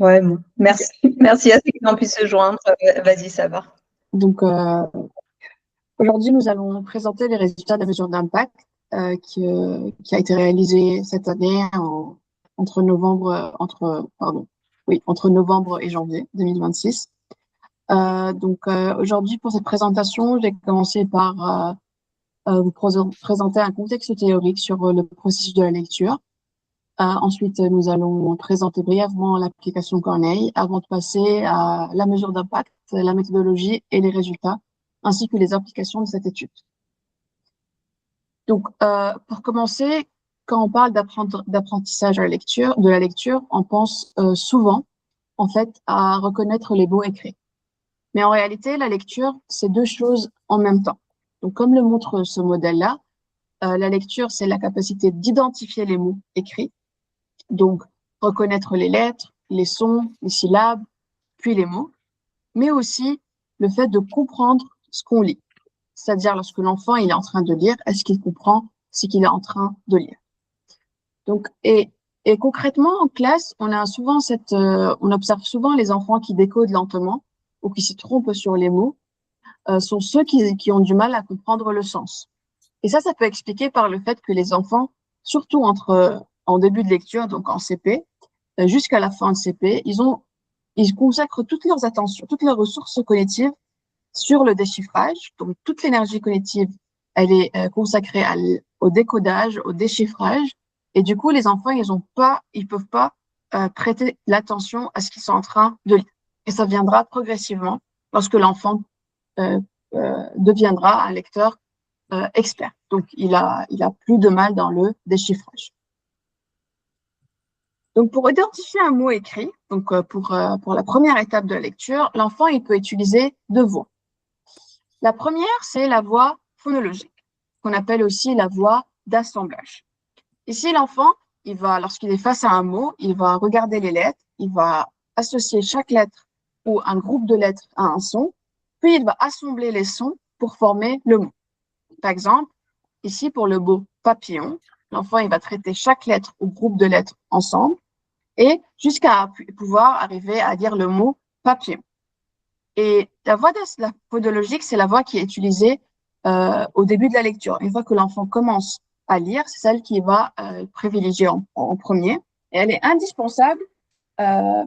Ouais, bon, merci. Merci à ceux qui ont pu se joindre. Vas-y, ça va. Donc, aujourd'hui, nous allons présenter les résultats de la mesure d'impact qui a été réalisée cette année entre entre novembre et janvier 2026. Aujourd'hui, pour cette présentation, j'ai commencé par vous présenter un contexte théorique sur le processus de la lecture. Ensuite, nous allons présenter brièvement l'application Corneille avant de passer à la mesure d'impact, la méthodologie et les résultats, ainsi que les applications de cette étude. Donc, pour commencer, quand on parle d'apprentissage de la lecture, on pense souvent, en fait, à reconnaître les mots écrits. Mais en réalité, la lecture, c'est deux choses en même temps. Donc, comme le montre ce modèle-là, la lecture, c'est la capacité d'identifier les mots écrits, donc reconnaître les lettres, les sons, les syllabes, puis les mots, mais aussi le fait de comprendre ce qu'on lit. C'est-à-dire lorsque l'enfant il est en train de lire, est-ce qu'il comprend ce qu'il est en train de lire. Donc, et concrètement, en classe, on observe souvent les enfants qui décodent lentement ou qui se trompent sur les mots, sont ceux qui ont du mal à comprendre le sens. Et ça peut expliquer par le fait que les enfants, surtout en début de lecture, donc en CP, jusqu'à la fin de CP, ils consacrent toutes leurs attentions, toutes leurs ressources cognitives sur le déchiffrage. Donc, toute l'énergie cognitive, elle est consacrée au décodage, au déchiffrage. Et du coup, les enfants, ils peuvent pas prêter l'attention à ce qu'ils sont en train de lire. Et ça viendra progressivement lorsque l'enfant deviendra un lecteur expert. Donc, il a plus de mal dans le déchiffrage. Donc, pour identifier un mot écrit, pour la première étape de la lecture, l'enfant, il peut utiliser deux voies. La première, c'est la voie phonologique, qu'on appelle aussi la voie d'assemblage. Ici, l'enfant, lorsqu'il est face à un mot, il va regarder les lettres, il va associer chaque lettre ou un groupe de lettres à un son, puis il va assembler les sons pour former le mot. Par exemple, ici, pour le mot papillon, l'enfant, il va traiter chaque lettre ou groupe de lettres ensemble et jusqu'à pouvoir arriver à dire le mot papillon. Et la voie de la phonologique, c'est la voie qui est utilisée au début de la lecture. Une fois que l'enfant commence à lire, c'est celle qui va privilégier en premier. Et elle est indispensable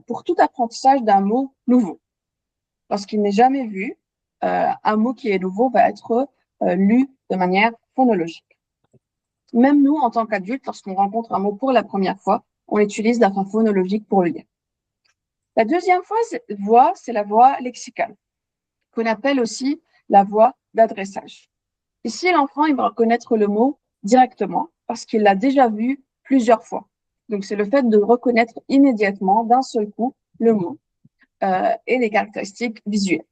pour tout apprentissage d'un mot nouveau. Lorsqu'il n'est jamais vu, un mot qui est nouveau va être lu de manière phonologique. Même nous, en tant qu'adultes, lorsqu'on rencontre un mot pour la première fois, on utilise la voie phonologique pour le lire. La deuxième voie, c'est la voie lexicale, qu'on appelle aussi la voie d'adressage. Ici, l'enfant, il va reconnaître le mot directement parce qu'il l'a déjà vu plusieurs fois. Donc, c'est le fait de reconnaître immédiatement, d'un seul coup, le mot et les caractéristiques visuelles.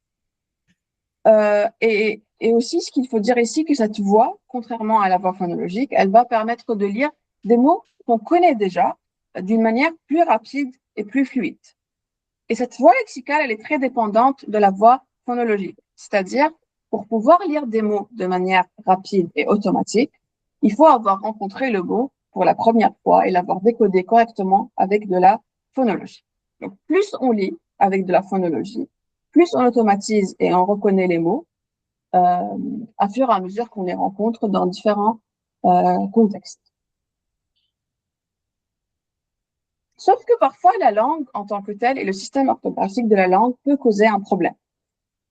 Et aussi, ce qu'il faut dire ici, que cette voie, contrairement à la voie phonologique, elle va permettre de lire des mots qu'on connaît déjà d'une manière plus rapide et plus fluide. Et cette voie lexicale, elle est très dépendante de la voie phonologique. C'est-à-dire, pour pouvoir lire des mots de manière rapide et automatique, il faut avoir rencontré le mot pour la première fois et l'avoir décodé correctement avec de la phonologie. Donc, plus on lit avec de la phonologie, plus on automatise et on reconnaît les mots à fur et à mesure qu'on les rencontre dans différents contextes. Sauf que parfois, la langue en tant que telle et le système orthographique de la langue peut causer un problème.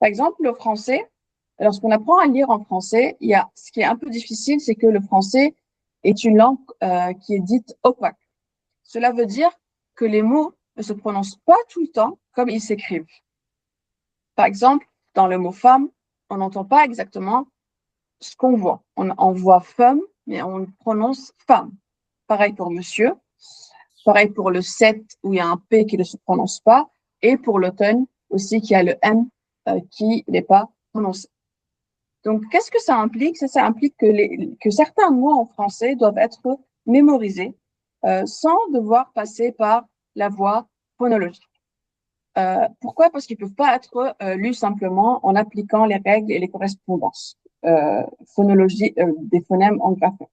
Par exemple, le français, lorsqu'on apprend à lire en français, ce qui est un peu difficile, c'est que le français est une langue qui est dite opaque. Cela veut dire que les mots ne se prononcent pas tout le temps comme ils s'écrivent. Par exemple, dans le mot femme, on n'entend pas exactement ce qu'on voit. On voit femme, mais on prononce femme. Pareil pour monsieur, pareil pour le 7 où il y a un P qui ne se prononce pas, et pour l'automne aussi qui a le M qui n'est pas prononcé. Donc, qu'est-ce que ça implique? Ça implique que certains mots en français doivent être mémorisés sans devoir passer par la voie phonologique. Pourquoi? Parce qu'ils ne peuvent pas être lus simplement en appliquant les règles et les correspondances phonologie des phonèmes en graphème.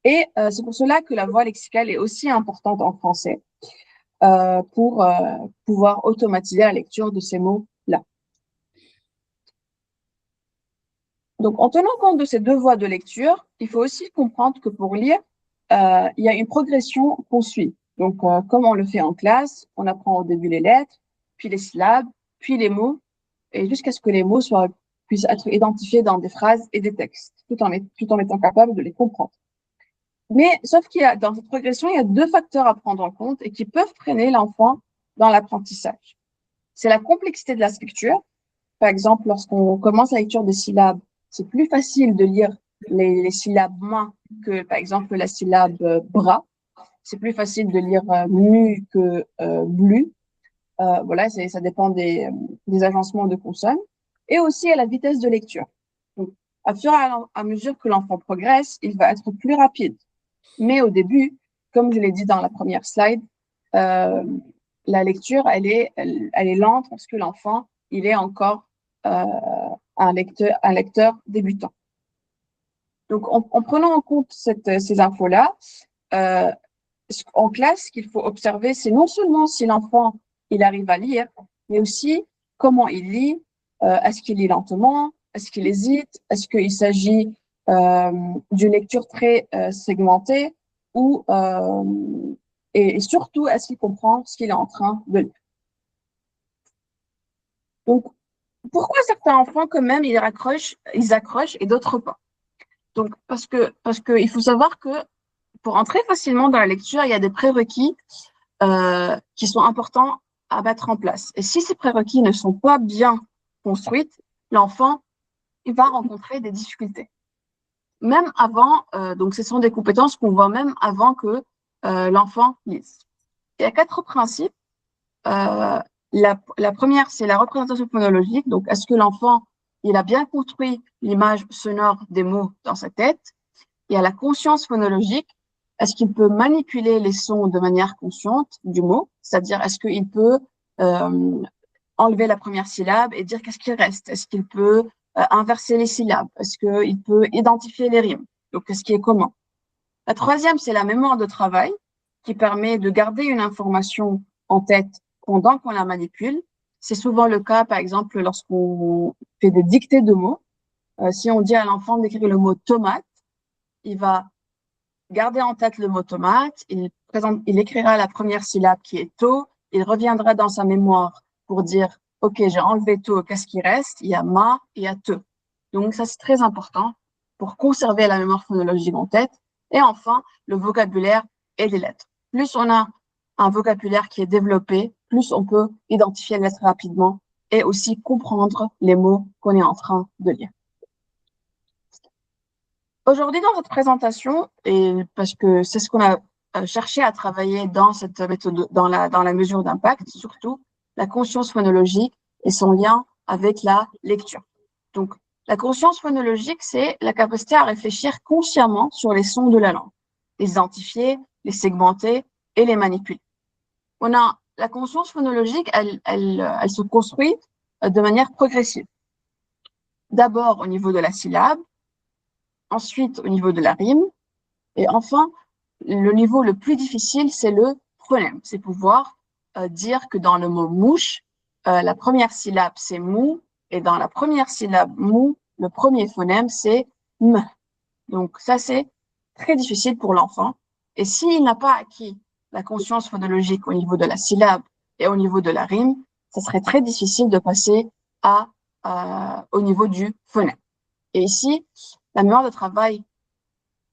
Et c'est pour cela que la voie lexicale est aussi importante en français. pour pouvoir automatiser la lecture de ces mots-là. Donc, en tenant compte de ces deux voies de lecture, il faut aussi comprendre que pour lire, il y a une progression qu'on suit. Donc, comme on le fait en classe, on apprend au début les lettres, puis les syllabes, puis les mots, et jusqu'à ce que les mots puissent être identifiés dans des phrases et des textes, tout en étant capable de les comprendre. Mais, sauf qu'il y a, dans cette progression, il y a deux facteurs à prendre en compte et qui peuvent freiner l'enfant dans l'apprentissage. C'est la complexité de la structure. Par exemple, lorsqu'on commence la lecture des syllabes, c'est plus facile de lire les syllabes main que, par exemple, la syllabe bras. C'est plus facile de lire mu que blu. Voilà, ça dépend des agencements de consonnes. Et aussi à la vitesse de lecture. Donc, à fur et à mesure que l'enfant progresse, il va être plus rapide. Mais au début, comme je l'ai dit dans la première slide, la lecture, elle est lente parce que l'enfant, il est encore un lecteur débutant. Donc, en prenant en compte ces infos-là, en classe, ce qu'il faut observer, c'est non seulement si l'enfant, il arrive à lire, mais aussi comment il lit. Est-ce qu'il lit lentement? Est-ce qu'il hésite? Est-ce qu'il s'agit d'une lecture très segmentée? Ou, et surtout, est-ce qu'il comprend ce qu'il est en train de lire? Donc, pourquoi certains enfants, quand même, ils accrochent et d'autres pas? Donc, parce que il faut savoir que pour entrer facilement dans la lecture, il y a des prérequis qui sont importants à mettre en place. Et si ces prérequis ne sont pas bien construits, l'enfant, il va rencontrer des difficultés. Même avant, donc ce sont des compétences qu'on voit même avant que l'enfant lise. Il y a 4 principes. La première, c'est la représentation phonologique. Donc, est-ce que l'enfant, il a bien construit l'image sonore des mots dans sa tête? Il y a la conscience phonologique. Est-ce qu'il peut manipuler les sons de manière consciente du mot? C'est-à-dire, est-ce qu'il peut enlever la première syllabe et dire qu'est-ce qui reste? Est-ce qu'il peut inverser les syllabes? Est-ce qu'il peut identifier les rimes? Donc, ce qui est commun. La troisième, c'est la mémoire de travail qui permet de garder une information en tête pendant qu'on la manipule. C'est souvent le cas, par exemple, lorsqu'on fait des dictées de mots. Si on dit à l'enfant d'écrire le mot tomate, il va garder en tête le mot tomate, il écrira la première syllabe qui est to, il reviendra dans sa mémoire pour dire, OK, j'ai enlevé to, qu'est-ce qui reste? Il y a ma et il y a te. Donc, ça, c'est très important pour conserver la mémoire phonologique en tête. Et enfin, le vocabulaire et les lettres. Plus on a un vocabulaire qui est développé, plus on peut identifier les lettres rapidement et aussi comprendre les mots qu'on est en train de lire. Aujourd'hui, dans cette présentation, et parce que c'est ce qu'on a cherché à travailler dans cette méthode, dans la mesure d'impact, surtout la conscience phonologique et son lien avec la lecture. Donc, la conscience phonologique, c'est la capacité à réfléchir consciemment sur les sons de la langue, les identifier, les segmenter et les manipuler. La conscience phonologique, elle se construit de manière progressive. D'abord au niveau de la syllabe, ensuite au niveau de la rime, et enfin, le niveau le plus difficile, c'est le phonème. C'est pouvoir dire que dans le mot mouche, la première syllabe, c'est mou, et dans la première syllabe mou, le premier phonème, c'est m. Donc ça, c'est très difficile pour l'enfant. Et s'il n'a pas acquis la conscience phonologique au niveau de la syllabe et au niveau de la rime, ça serait très difficile de passer au niveau du phonème. Et ici, la mémoire de travail,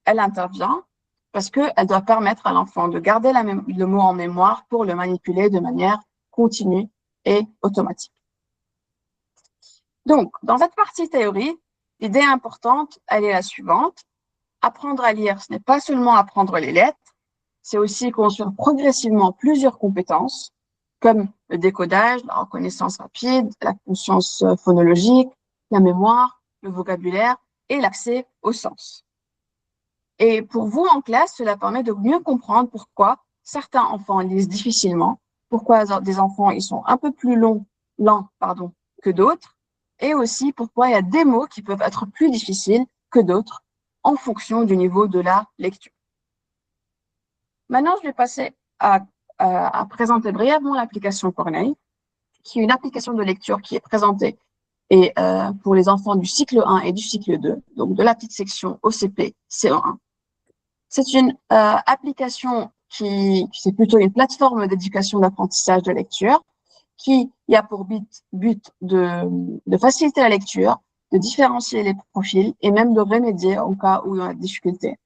elle intervient parce qu'elle doit permettre à l'enfant de garder le mot en mémoire pour le manipuler de manière continue et automatique. Donc, dans cette partie théorie, l'idée importante, elle est la suivante. Apprendre à lire, ce n'est pas seulement apprendre les lettres, c'est aussi construire progressivement plusieurs compétences, comme le décodage, la reconnaissance rapide, la conscience phonologique, la mémoire, le vocabulaire et l'accès au sens. Et pour vous en classe, cela permet de mieux comprendre pourquoi certains enfants lisent difficilement, pourquoi des enfants ils sont un peu plus lents que d'autres, et aussi pourquoi il y a des mots qui peuvent être plus difficiles que d'autres en fonction du niveau de la lecture. Maintenant, je vais passer à à présenter brièvement l'application Corneille, qui est une application de lecture qui est présentée et pour les enfants du cycle 1 et du cycle 2, donc de la petite section OCP CO1. C'est une application c'est plutôt une plateforme d'éducation d'apprentissage de lecture qui a pour but de faciliter la lecture, de différencier les profils et même de remédier au cas où il y a des difficultés.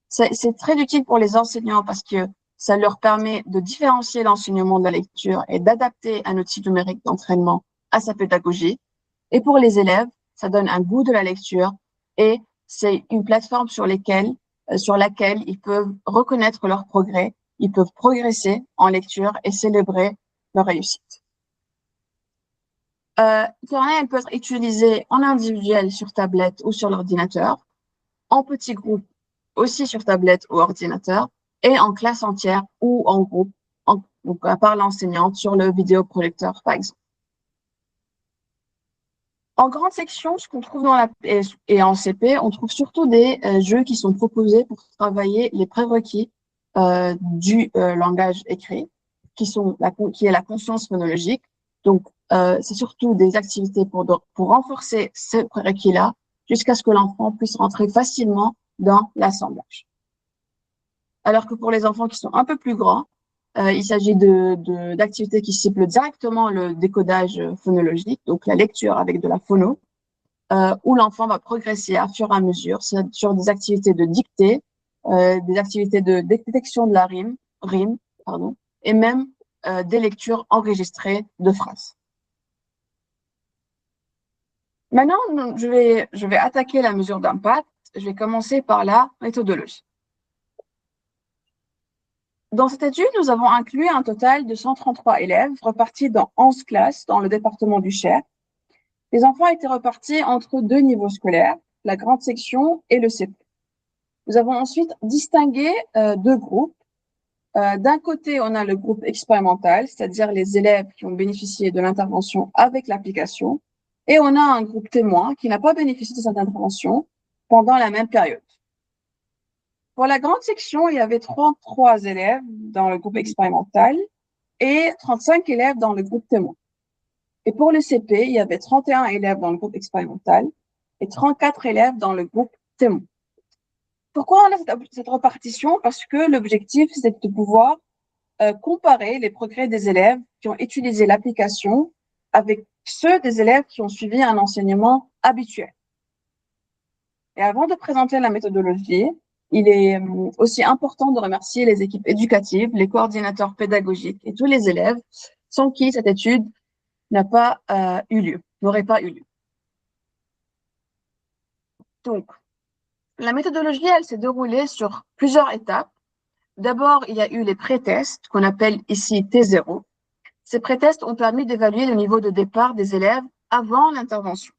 C'est très utile pour les enseignants parce que ça leur permet de différencier l'enseignement de la lecture et d'adapter un outil numérique d'entraînement à sa pédagogie. Et pour les élèves, ça donne un goût de la lecture et c'est une plateforme sur laquelle ils peuvent reconnaître leur progrès, ils peuvent progresser en lecture et célébrer leur réussite. Corneille peut être utilisé en individuel sur tablette ou sur l'ordinateur, en petits groupes aussi sur tablette ou ordinateur, et en classe entière ou en groupe, donc par l'enseignante sur le vidéoprojecteur, par exemple. En grande section, ce qu'on trouve et en CP, on trouve surtout des jeux qui sont proposés pour travailler les prérequis du langage écrit, qui est la conscience phonologique. Donc, c'est surtout des activités pour renforcer ces prérequis-là, jusqu'à ce que l'enfant puisse rentrer facilement dans l'assemblage. Alors que pour les enfants qui sont un peu plus grands, il s'agit d'activités qui ciblent directement le décodage phonologique, donc la lecture avec de la phono, où l'enfant va progresser à fur et à mesure sur des activités de dictée, des activités de détection de la rime, et même des lectures enregistrées de phrases. Maintenant, je vais attaquer la mesure d'impact. Je vais commencer par la méthodologie. Dans cette étude, nous avons inclus un total de 133 élèves repartis dans 11 classes dans le département du Cher. Les enfants étaient repartis entre deux niveaux scolaires, la grande section et le CP. Nous avons ensuite distingué deux groupes. D'un côté, on a le groupe expérimental, c'est-à-dire les élèves qui ont bénéficié de l'intervention avec l'application, et on a un groupe témoin qui n'a pas bénéficié de cette intervention pendant la même période. Pour la grande section, il y avait 33 élèves dans le groupe expérimental et 35 élèves dans le groupe témoin. Et pour le CP, il y avait 31 élèves dans le groupe expérimental et 34 élèves dans le groupe témoin. Pourquoi on a cette répartition? Parce que l'objectif, c'est de pouvoir comparer les progrès des élèves qui ont utilisé l'application avec ceux des élèves qui ont suivi un enseignement habituel. Et avant de présenter la méthodologie, il est aussi important de remercier les équipes éducatives, les coordinateurs pédagogiques et tous les élèves sans qui cette étude n'aurait pas eu lieu. Donc, la méthodologie, elle s'est déroulée sur plusieurs étapes. D'abord, il y a eu les pré-tests, qu'on appelle ici T0. Ces pré-tests ont permis d'évaluer le niveau de départ des élèves avant l'intervention.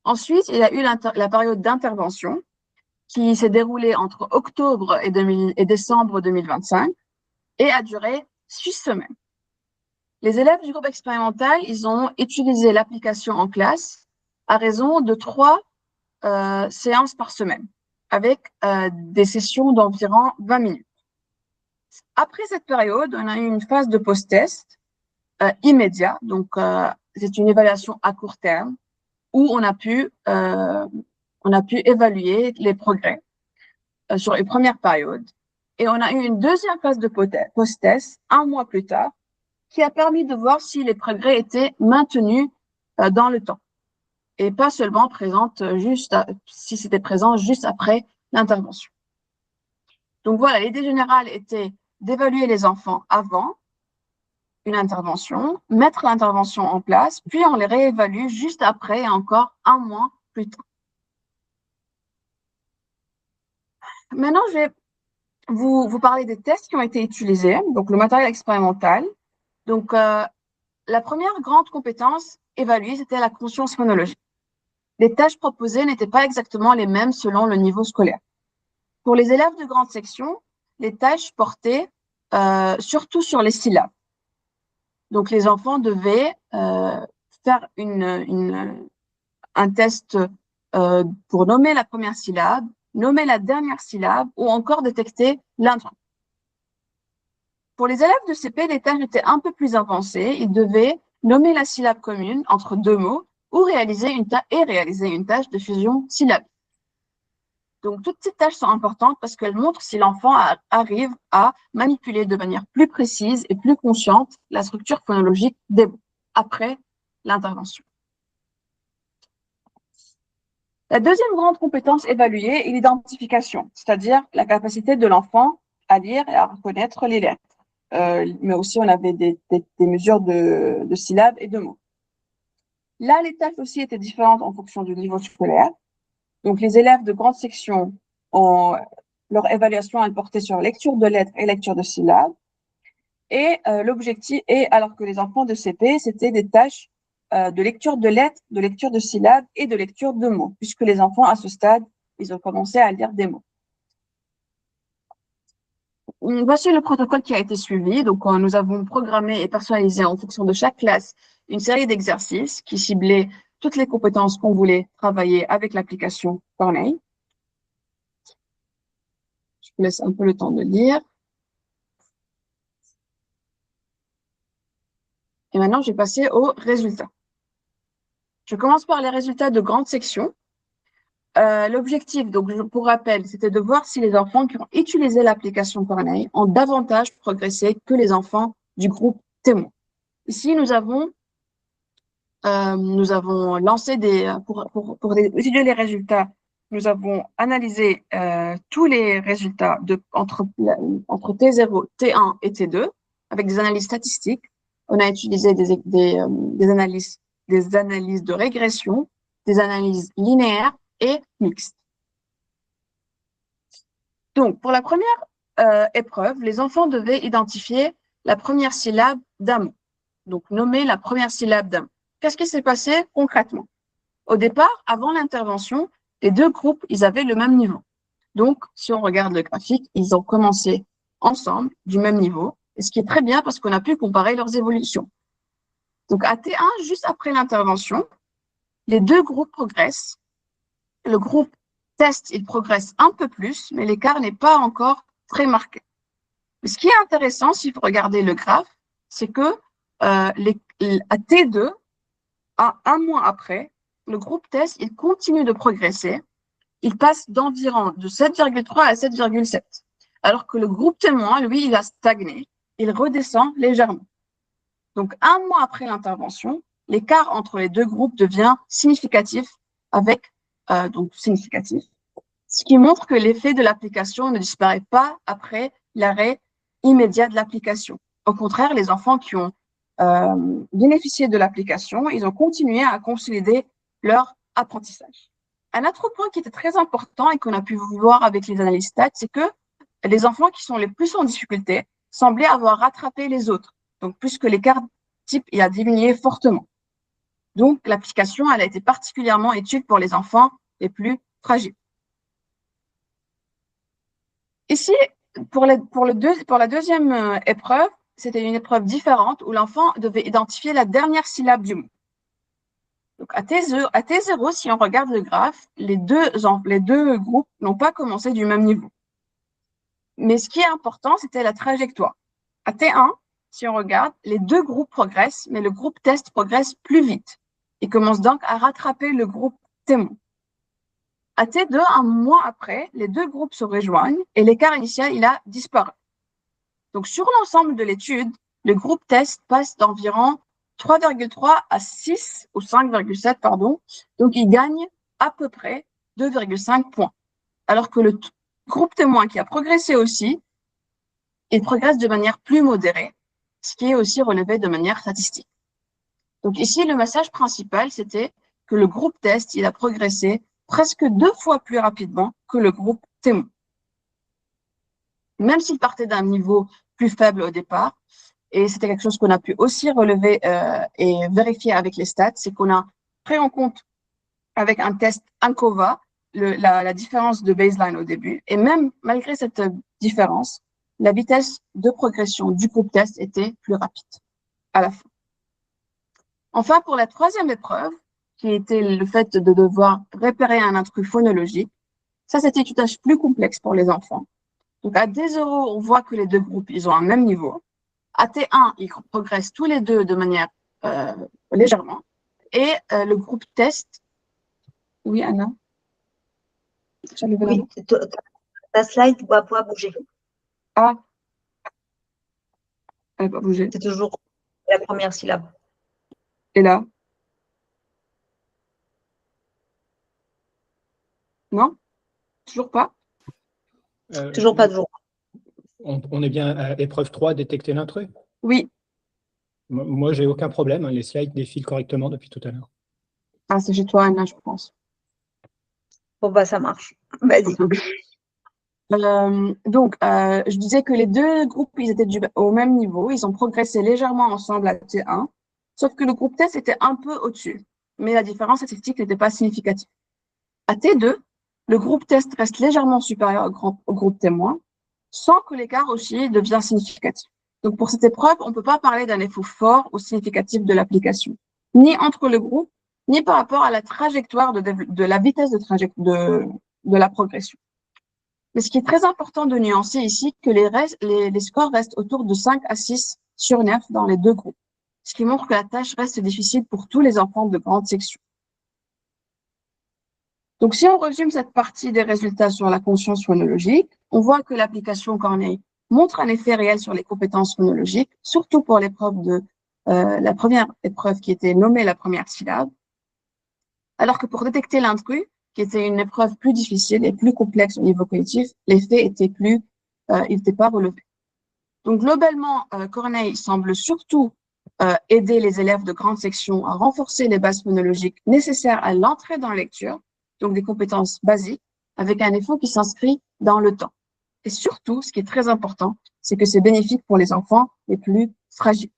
Ensuite, il y a eu la période d'intervention, qui s'est déroulée entre octobre et décembre 2025 et a duré 6 semaines. Les élèves du groupe expérimental, ils ont utilisé l'application en classe à raison de 3 séances par semaine, avec des sessions d'environ 20 minutes. Après cette période, on a eu une phase de post-test immédiat, donc c'est une évaluation à court terme, où on a pu évaluer les progrès sur les premières périodes. Et on a eu une deuxième phase de post-test un mois plus tard, qui a permis de voir si les progrès étaient maintenus dans le temps et pas seulement si c'était présent juste après l'intervention. Donc voilà, l'idée générale était d'évaluer les enfants avant une intervention, mettre l'intervention en place, puis on les réévalue juste après et encore un mois plus tard. Maintenant, je vais vous parler des tests qui ont été utilisés, donc le matériel expérimental. Donc, la première grande compétence évaluée, c'était la conscience phonologique. Les tâches proposées n'étaient pas exactement les mêmes selon le niveau scolaire. Pour les élèves de grande section, les tâches portaient surtout sur les syllabes. Donc, les enfants devaient faire un test pour nommer la première syllabe, nommer la dernière syllabe ou encore détecter l'intrus. Pour les élèves de CP, les tâches étaient un peu plus avancées. Ils devaient nommer la syllabe commune entre deux mots ou réaliser une tâche de fusion syllabique. Donc, toutes ces tâches sont importantes parce qu'elles montrent si l'enfant arrive à manipuler de manière plus précise et plus consciente la structure phonologique des mots après l'intervention. La deuxième grande compétence évaluée est l'identification, c'est-à-dire la capacité de l'enfant à lire et à reconnaître les lettres. Mais aussi, on avait des mesures de syllabes et de mots. Là, les tâches aussi étaient différentes en fonction du niveau scolaire. Donc, les élèves de grande section, leur évaluation, elle portait sur lecture de lettres et lecture de syllabes. Et l'objectif, alors que les enfants de CP, c'était des tâches de lecture de lettres, de lecture de syllabes et de lecture de mots, puisque les enfants, à ce stade, ils ont commencé à lire des mots. Voici le protocole qui a été suivi. Donc, nous avons programmé et personnalisé en fonction de chaque classe une série d'exercices qui ciblaient toutes les compétences qu'on voulait travailler avec l'application Corneille. Je vous laisse un peu le temps de lire. Et maintenant, je vais passer aux résultats. Je commence par les résultats de grande section. L'objectif, donc pour rappel, c'était de voir si les enfants qui ont utilisé l'application Corneille ont davantage progressé que les enfants du groupe témoin. Ici, nous avons lancé pour étudier les résultats, nous avons analysé tous les résultats entre T0, T1 et T2 avec des analyses statistiques. On a utilisé des analyses de régression, des analyses linéaires et mixtes. Donc, pour la première épreuve, les enfants devaient identifier la première syllabe d'un mot. Donc, nommer la première syllabe d'un mot. Qu'est-ce qui s'est passé concrètement? Au départ, avant l'intervention, les deux groupes, ils avaient le même niveau. Donc, si on regarde le graphique, ils ont commencé ensemble, du même niveau, et ce qui est très bien parce qu'on a pu comparer leurs évolutions. Donc, à T1, juste après l'intervention, les deux groupes progressent. Le groupe test, il progresse un peu plus, mais l'écart n'est pas encore très marqué. Mais ce qui est intéressant, si vous regardez le graphe, c'est que à T2, un mois après, le groupe test, il continue de progresser. Il passe d'environ de 7,3 à 7,7. Alors que le groupe témoin, lui, il a stagné. Il redescend légèrement. Donc, un mois après l'intervention, l'écart entre les deux groupes devient significatif significatif. Ce qui montre que l'effet de l'application ne disparaît pas après l'arrêt immédiat de l'application. Au contraire, les enfants qui ont bénéficié de l'application, ils ont continué à consolider leur apprentissage. Un autre point qui était très important et qu'on a pu voir avec les analyses stats, c'est que les enfants qui sont les plus en difficulté semblaient avoir rattrapé les autres. Donc, puisque l'écart type il a diminué fortement. Donc, l'application, elle a été particulièrement utile pour les enfants les plus fragiles. Ici, pour la deuxième épreuve, c'était une épreuve différente où l'enfant devait identifier la dernière syllabe du mot. Donc, à T0, si on regarde le graphe, les deux groupes n'ont pas commencé du même niveau. Mais ce qui est important, c'était la trajectoire. À T1, si on regarde, les deux groupes progressent, mais le groupe test progresse plus vite. Il commence donc à rattraper le groupe témoin. À T2, un mois après, les deux groupes se rejoignent et l'écart initial, il a disparu. Donc, sur l'ensemble de l'étude, le groupe test passe d'environ 3,3 à 6 ou 5,7, pardon. Donc, il gagne à peu près 2,5 points. Alors que le groupe témoin qui a progressé aussi, il progresse de manière plus modérée, ce qui est aussi relevé de manière statistique. Donc ici, le message principal, c'était que le groupe test, il a progressé presque 2 fois plus rapidement que le groupe témoin. Même s'il partait d'un niveau plus faible au départ, et c'était quelque chose qu'on a pu aussi relever et vérifier avec les stats, c'est qu'on a pris en compte avec un test ANCOVA la différence de baseline au début, et même malgré cette différence, la vitesse de progression du groupe test était plus rapide à la fin. Enfin, pour la troisième épreuve, qui était le fait de devoir repérer un intrus phonologique, ça, c'était une tâche plus complexe pour les enfants. Donc, à D0, on voit que les deux groupes, ils ont un même niveau. À T1, ils progressent tous les deux de manière légèrement. Et le groupe test, oui, Anna, j'ai levé la main. Oui, ta slide doit pas bouger. Ah, elle n'a pas bougé. C'est toujours la première syllabe. Et là? Non? Toujours pas? Toujours pas de jour. On est bien à épreuve 3, détecter l'intrus. Oui. Moi, j'ai aucun problème, hein, les slides défilent correctement depuis tout à l'heure. Ah, c'est chez toi, Anna, je pense. Bon, bah, ça marche. Vas-y. Donc, je disais que les deux groupes, ils étaient au même niveau. Ils ont progressé légèrement ensemble à T1, sauf que le groupe test était un peu au-dessus. Mais la différence statistique n'était pas significative. À T2, le groupe test reste légèrement supérieur au groupe témoin, sans que l'écart aussi devienne significatif. Donc, pour cette épreuve, on ne peut pas parler d'un effet fort ou significatif de l'application, ni entre le groupe, ni par rapport à la trajectoire de la vitesse de la progression. Mais ce qui est très important de nuancer ici, que les scores restent autour de 5 à 6 sur 9 dans les deux groupes, ce qui montre que la tâche reste difficile pour tous les enfants de grande section. Donc, si on résume cette partie des résultats sur la conscience phonologique, on voit que l'application Corneille montre un effet réel sur les compétences phonologiques, surtout pour l'épreuve la première épreuve qui était nommée la première syllabe, alors que pour détecter l'intrus, qui était une épreuve plus difficile et plus complexe au niveau cognitif, l'effet était il n'était pas relevé. Donc, globalement, Corneille semble surtout aider les élèves de grande section à renforcer les bases phonologiques nécessaires à l'entrée dans la lecture, donc des compétences basiques, avec un effort qui s'inscrit dans le temps. Et surtout, ce qui est très important, c'est que c'est bénéfique pour les enfants les plus fragiles.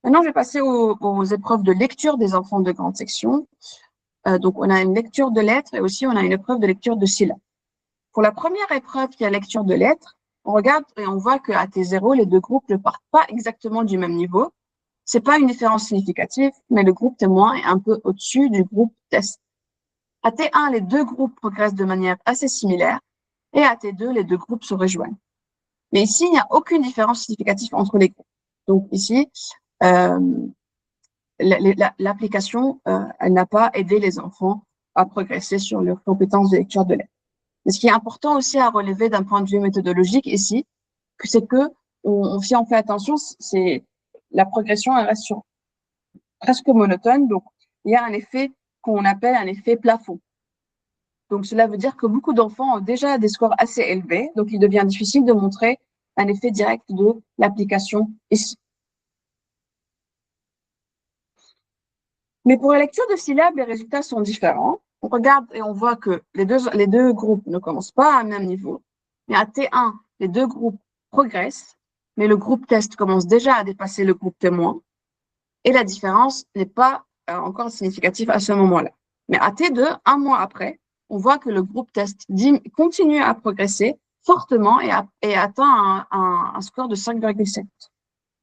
Maintenant, je vais passer aux épreuves de lecture des enfants de grande section. Donc, on a une lecture de lettres et aussi on a une épreuve de lecture de syllabes. Pour la première épreuve qui est la lecture de lettres, on regarde et on voit qu'à T0, les deux groupes ne partent pas exactement du même niveau. C'est pas une différence significative, mais le groupe témoin est un peu au-dessus du groupe test. À T1, les deux groupes progressent de manière assez similaire et à T2, les deux groupes se rejoignent. Mais ici, il n'y a aucune différence significative entre les groupes. Donc ici, l'application, elle n'a pas aidé les enfants à progresser sur leurs compétences de lecture de lettres. Mais ce qui est important aussi à relever d'un point de vue méthodologique ici, c'est que si on fait attention, c'est la progression elle reste presque monotone. Donc, il y a un effet qu'on appelle un effet plafond. Donc, cela veut dire que beaucoup d'enfants ont déjà des scores assez élevés. Donc, il devient difficile de montrer un effet direct de l'application ici. Mais pour la lecture de syllabes, les résultats sont différents. On regarde et on voit que les deux groupes ne commencent pas à un même niveau. Mais à T1, les deux groupes progressent, mais le groupe test commence déjà à dépasser le groupe témoin. Et la différence n'est pas encore significative à ce moment-là. Mais à T2, un mois après, on voit que le groupe test continue à progresser fortement et atteint un score de 5,7.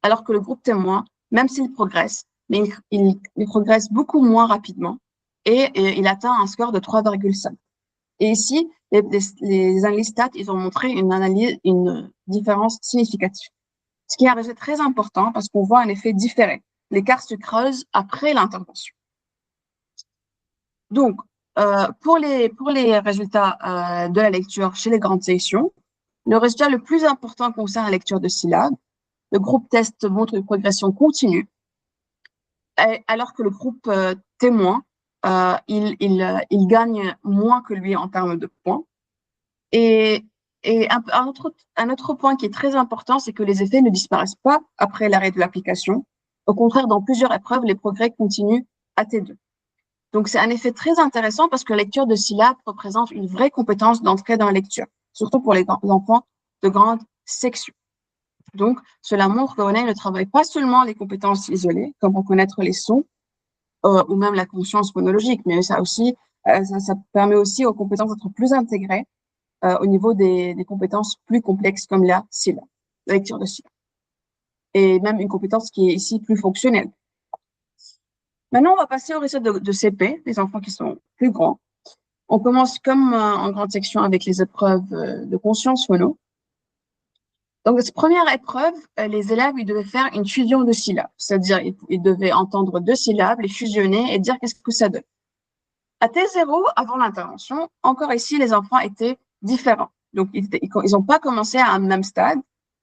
Alors que le groupe témoin, même s'il progresse, mais il progresse beaucoup moins rapidement et il atteint un score de 3,5. Et ici, les analyses stats, ils ont montré une différence significative. Ce qui est un résultat très important parce qu'on voit un effet différé. L'écart se creuse après l'intervention. Donc, pour les résultats de la lecture chez les grandes sections, le résultat le plus important concerne la lecture de syllabes. Le groupe test montre une progression continue, alors que le groupe témoin, il gagne moins que lui en termes de points. Et un autre point qui est très important, c'est que les effets ne disparaissent pas après l'arrêt de l'application. Au contraire, dans plusieurs épreuves, les progrès continuent à T2. Donc, c'est un effet très intéressant parce que la lecture de syllabes représente une vraie compétence d'entrée dans la lecture, surtout pour les enfants de grande section. Donc, cela montre que Corneille ne travaille pas seulement les compétences isolées, comme reconnaître les sons ou même la conscience phonologique, mais ça permet aussi aux compétences d'être plus intégrées au niveau des compétences plus complexes comme la syllabe, la lecture de syllabes. Et même une compétence qui est ici plus fonctionnelle. Maintenant, on va passer au résultat de CP, les enfants qui sont plus grands. On commence comme en grande section avec les épreuves de conscience phono. Donc, cette première épreuve, les élèves, ils devaient faire une fusion de syllabes. C'est-à-dire, ils devaient entendre 2 syllabes, les fusionner et dire qu'est-ce que ça donne. À T0, avant l'intervention, encore ici, les enfants étaient différents. Donc, ils n'ont pas commencé à un même stade,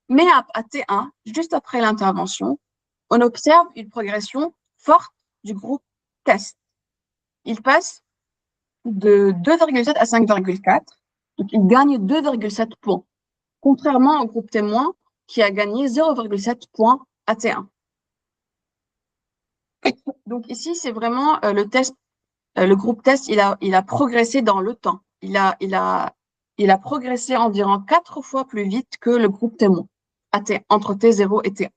mais à T1, juste après l'intervention, on observe une progression forte du groupe test. Ils passent de 2,7 à 5,4, donc ils gagnent 2,7 points, contrairement au groupe témoin qui a gagné 0,7 points à T1. Donc ici, c'est vraiment le test. Le groupe test, il a progressé dans le temps. Il a progressé environ 4 fois plus vite que le groupe témoin, entre T0 et T1.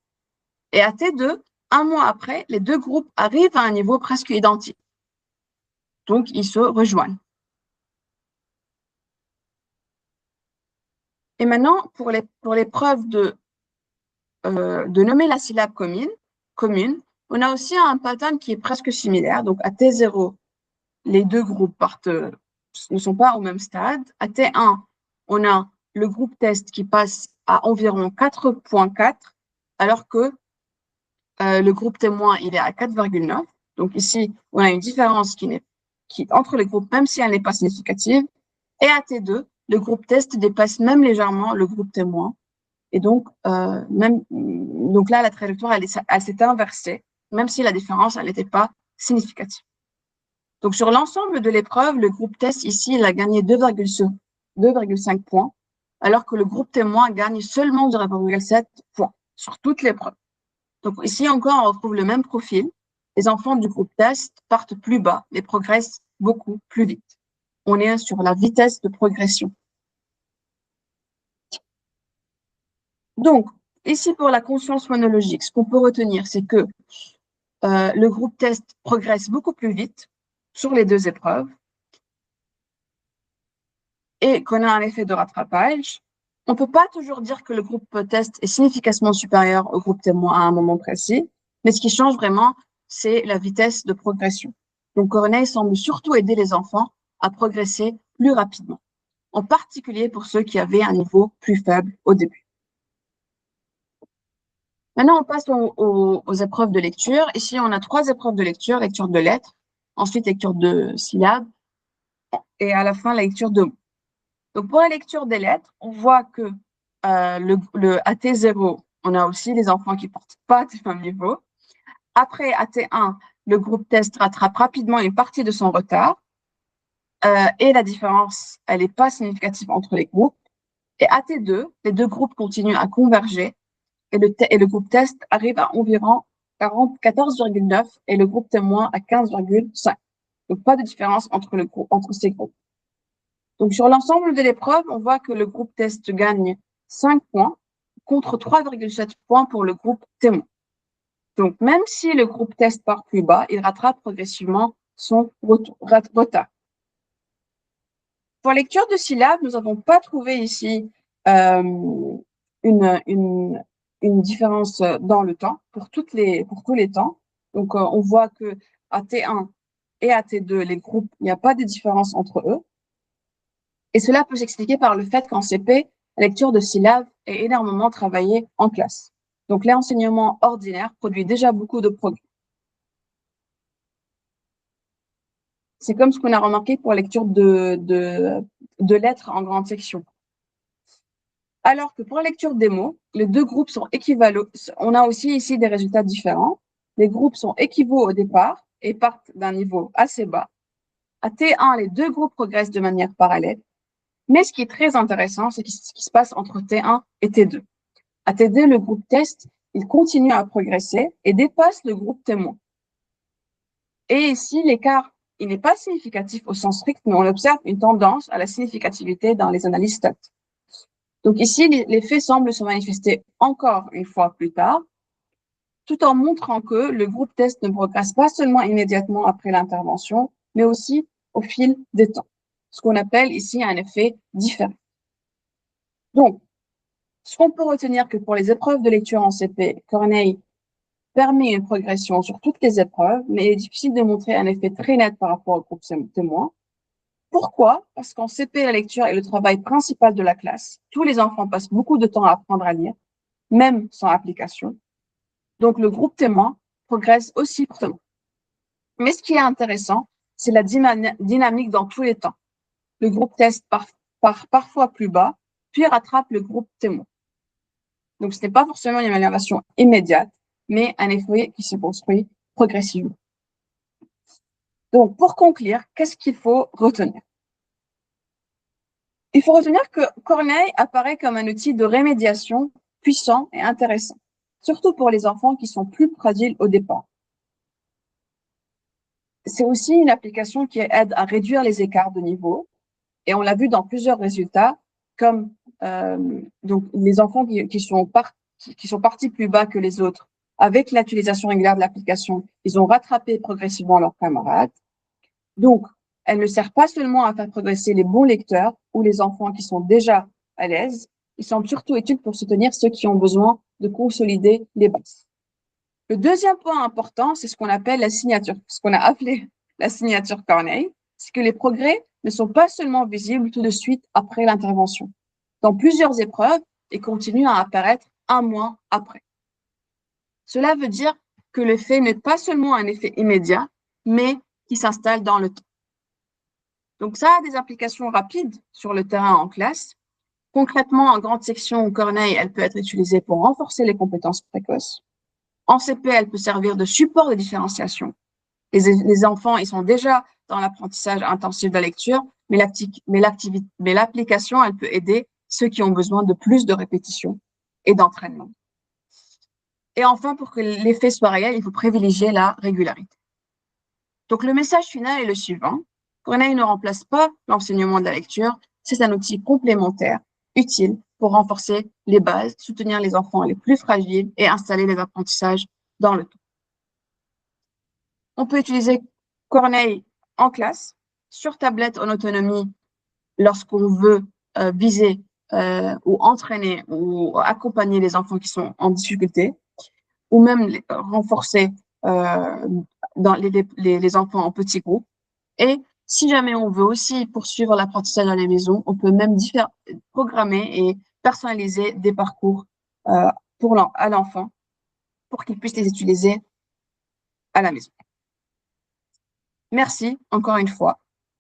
Et à T2, un mois après, les deux groupes arrivent à un niveau presque identique. Donc, ils se rejoignent. Et maintenant, pour l'épreuve de nommer la syllabe commune, on a aussi un pattern qui est presque similaire. Donc, à T0, les deux groupes ne sont pas au même stade. À T1, on a le groupe test qui passe à environ 4,4, alors que le groupe témoin, il est à 4,9. Donc ici, on a une différence entre les groupes, même si elle n'est pas significative. Et à T2, le groupe test dépasse même légèrement le groupe témoin. Et donc, donc là, la trajectoire, elle s'est inversée, même si la différence, elle n'était pas significative. Donc, sur l'ensemble de l'épreuve, le groupe test, ici, il a gagné 2,5 points, alors que le groupe témoin gagne seulement 0,7 points sur toute l'épreuve. Donc, ici encore, on retrouve le même profil. Les enfants du groupe test partent plus bas, mais progressent beaucoup plus vite. On est sur la vitesse de progression. Donc, ici, pour la conscience phonologique, ce qu'on peut retenir, c'est que le groupe test progresse beaucoup plus vite sur les deux épreuves et qu'on a un effet de rattrapage. On ne peut pas toujours dire que le groupe test est significativement supérieur au groupe témoin à un moment précis, mais ce qui change vraiment, c'est la vitesse de progression. Donc, Corneille semble surtout aider les enfants à progresser plus rapidement, en particulier pour ceux qui avaient un niveau plus faible au début. Maintenant, on passe aux épreuves de lecture. Ici, on a 3 épreuves de lecture, lecture de lettres, ensuite lecture de syllabes, et à la fin, la lecture de mots. Donc, pour la lecture des lettres, on voit que à T0, on a aussi les enfants qui ne portent pas du même niveau. Après, à T1, le groupe test rattrape rapidement une partie de son retard. Et la différence, elle n'est pas significative entre les groupes. Et à T2, les deux groupes continuent à converger et le groupe test arrive à environ 14,9 et le groupe témoin à 15,5. Donc, pas de différence entre ces groupes. Donc, sur l'ensemble de l'épreuve, on voit que le groupe test gagne 5 points contre 3,7 points pour le groupe témoin. Donc, même si le groupe test part plus bas, il rattrape progressivement son retard. Pour lecture de syllabes, nous n'avons pas trouvé ici une différence dans le temps pour tous les temps. Donc, on voit que à T1 et à T2, les groupes, il n'y a pas de différence entre eux. Et cela peut s'expliquer par le fait qu'en CP, la lecture de syllabes est énormément travaillée en classe. Donc, l'enseignement ordinaire produit déjà beaucoup de progrès. C'est comme ce qu'on a remarqué pour la lecture de lettres en grande section. Alors que pour la lecture des mots, les deux groupes sont équivalents. On a aussi ici des résultats différents. Les groupes sont équivaux au départ et partent d'un niveau assez bas. À T1, les deux groupes progressent de manière parallèle. Mais ce qui est très intéressant, c'est ce qui se passe entre T1 et T2. À T2, le groupe test, il continue à progresser et dépasse le groupe témoin. Et ici, l'écart, il n'est pas significatif au sens strict, mais on observe une tendance à la significativité dans les analyses stats. Donc ici, l'effet semble se manifester encore une fois plus tard, tout en montrant que le groupe test ne progresse pas seulement immédiatement après l'intervention, mais aussi au fil des temps, ce qu'on appelle ici un effet différé. Donc, ce qu'on peut retenir que pour les épreuves de lecture en CP, Corneille permet une progression sur toutes les épreuves, mais il est difficile de montrer un effet très net par rapport au groupe témoin. Pourquoi? Parce qu'en CP, la lecture est le travail principal de la classe. Tous les enfants passent beaucoup de temps à apprendre à lire, même sans application. Donc, le groupe témoin progresse aussi fortement. Mais ce qui est intéressant, c'est la dynamique dans tous les temps. Le groupe test part parfois plus bas, puis rattrape le groupe témoin. Donc, ce n'est pas forcément une amélioration immédiate, mais un effet qui se construit progressivement. Donc, pour conclure, qu'est-ce qu'il faut retenir? Il faut retenir que Corneille apparaît comme un outil de remédiation puissant et intéressant, surtout pour les enfants qui sont plus fragiles au départ. C'est aussi une application qui aide à réduire les écarts de niveau, et on l'a vu dans plusieurs résultats, comme donc les enfants qui sont partis plus bas que les autres, avec l'utilisation régulière de l'application, ils ont rattrapé progressivement leurs camarades. Donc, elle ne sert pas seulement à faire progresser les bons lecteurs ou les enfants qui sont déjà à l'aise, ils sont surtout utiles pour soutenir ceux qui ont besoin de consolider les bases. Le deuxième point important, c'est ce qu'on appelle la signature, ce qu'on a appelé la signature Corneille, c'est que les progrès ne sont pas seulement visibles tout de suite après l'intervention. Dans plusieurs épreuves, ils continuent à apparaître un mois après. Cela veut dire que l'effet n'est pas seulement un effet immédiat, mais qui s'installe dans le temps. Donc, ça a des applications rapides sur le terrain en classe. Concrètement, en grande section, Corneille, elle peut être utilisée pour renforcer les compétences précoces. En CP, elle peut servir de support de différenciation. Les enfants, ils sont déjà dans l'apprentissage intensif de la lecture, mais l'application, elle peut aider ceux qui ont besoin de plus de répétition et d'entraînement. Et enfin, pour que l'effet soit réel, il faut privilégier la régularité. Donc, le message final est le suivant. Corneille ne remplace pas l'enseignement de la lecture. C'est un outil complémentaire, utile pour renforcer les bases, soutenir les enfants les plus fragiles et installer les apprentissages dans le temps. On peut utiliser Corneille en classe, sur tablette en autonomie, lorsqu'on veut viser ou entraîner ou accompagner les enfants qui sont en difficulté, ou même renforcer dans les enfants en petits groupes. Et si jamais on veut aussi poursuivre l'apprentissage à la maison, on peut même programmer et personnaliser des parcours à l'enfant pour qu'il puisse les utiliser à la maison. Merci encore une fois.